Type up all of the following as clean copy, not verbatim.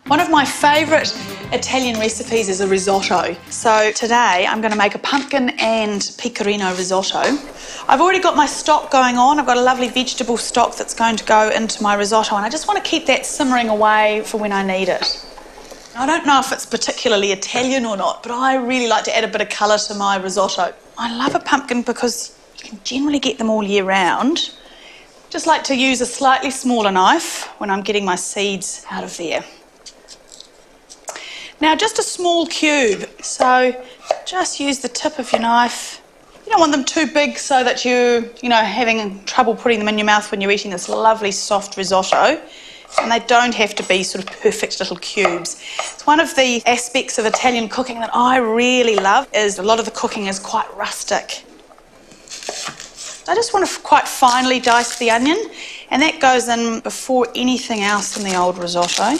One of my favourite Italian recipes is a risotto. So today I'm going to make a pumpkin and pecorino risotto. I've already got my stock going on. I've got a lovely vegetable stock that's going to go into my risotto, and I just want to keep that simmering away for when I need it. I don't know if it's particularly Italian or not, but I really like to add a bit of colour to my risotto. I love a pumpkin because you can generally get them all year round. Just like to use a slightly smaller knife when I'm getting my seeds out of there. Now, just a small cube, so just use the tip of your knife. You don't want them too big so that you're having trouble putting them in your mouth when you're eating this lovely soft risotto. And they don't have to be sort of perfect little cubes. It's one of the aspects of Italian cooking that I really love, is a lot of the cooking is quite rustic. I just want to quite finely dice the onion, and that goes in before anything else in the old risotto.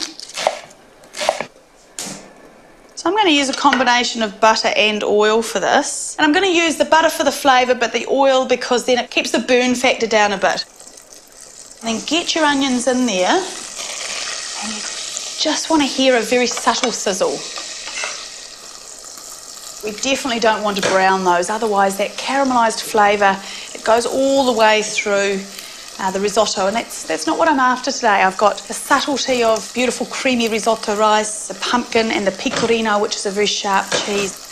So I'm going to use a combination of butter and oil for this. And I'm going to use the butter for the flavour, but the oil because then it keeps the burn factor down a bit. And then get your onions in there, and you just want to hear a very subtle sizzle. We definitely don't want to brown those, otherwise that caramelised flavour, it goes all the way through the risotto, and that's not what I'm after today. I've got the subtlety of beautiful creamy risotto rice, the pumpkin and the pecorino, which is a very sharp cheese.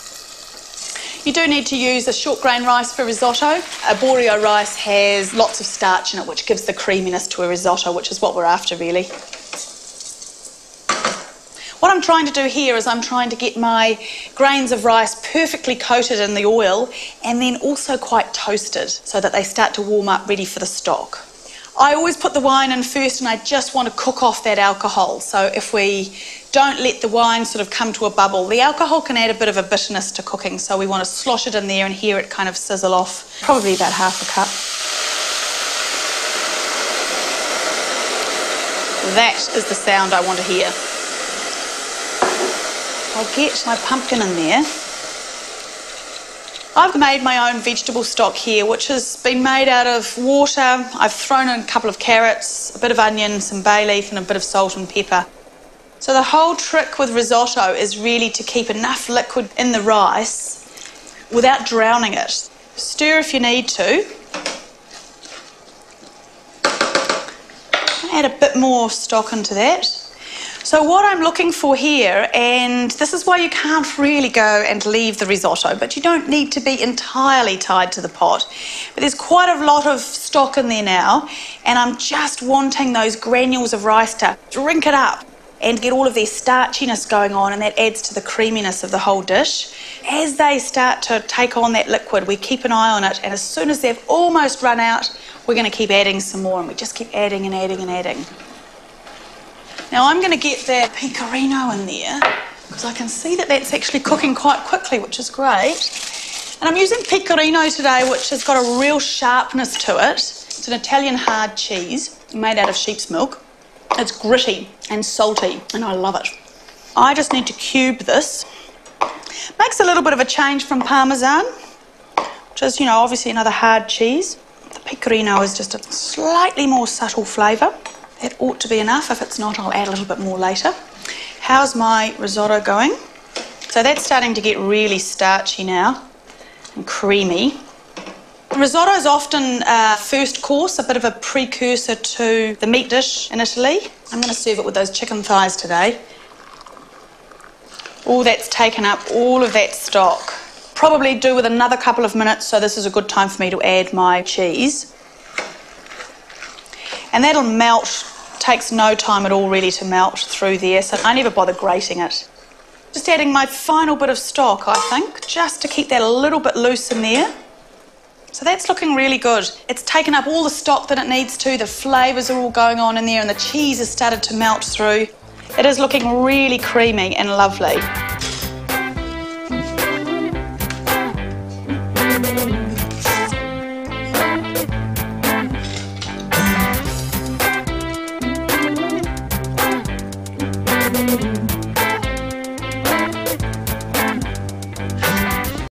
You do need to use a short grain rice for risotto. A Borio rice has lots of starch in it, which gives the creaminess to a risotto, which is what we're after, really. What I'm trying to do here is I'm trying to get my grains of rice perfectly coated in the oil and then also quite toasted so that they start to warm up ready for the stock. I always put the wine in first, and I just want to cook off that alcohol. So if we don't let the wine sort of come to a bubble, the alcohol can add a bit of a bitterness to cooking, so we want to slosh it in there and hear it kind of sizzle off, probably about half a cup. That is the sound I want to hear. I'll get my pumpkin in there. I've made my own vegetable stock here, which has been made out of water. I've thrown in a couple of carrots, a bit of onion, some bay leaf and a bit of salt and pepper. So the whole trick with risotto is really to keep enough liquid in the rice without drowning it. Stir if you need to. Add a bit more stock into that. So what I'm looking for here, and this is why you can't really go and leave the risotto, but you don't need to be entirely tied to the pot. But there's quite a lot of stock in there now, and I'm just wanting those granules of rice to drink it up and get all of their starchiness going on, and that adds to the creaminess of the whole dish. As they start to take on that liquid, we keep an eye on it, and as soon as they've almost run out, we're going to keep adding some more, and we just keep adding and adding and adding. Now I'm going to get that pecorino in there because I can see that that's actually cooking quite quickly, which is great. And I'm using pecorino today, which has got a real sharpness to it. It's an Italian hard cheese made out of sheep's milk. It's gritty and salty, and I love it. I just need to cube this. Makes a little bit of a change from Parmesan, which is, obviously another hard cheese. The pecorino is just a slightly more subtle flavour. That ought to be enough. If it's not, I'll add a little bit more later. How's my risotto going? So that's starting to get really starchy now and creamy. Risotto is often first course, a bit of a precursor to the meat dish in Italy. I'm going to serve it with those chicken thighs today. All that's taken up all of that stock. Probably do with another couple of minutes, so this is a good time for me to add my cheese. And that'll melt, takes no time at all really to melt through there, so I never bother grating it. Just adding my final bit of stock, I think, just to keep that a little bit loose in there. So that's looking really good. It's taken up all the stock that it needs to, the flavours are all going on in there, and the cheese has started to melt through. It is looking really creamy and lovely.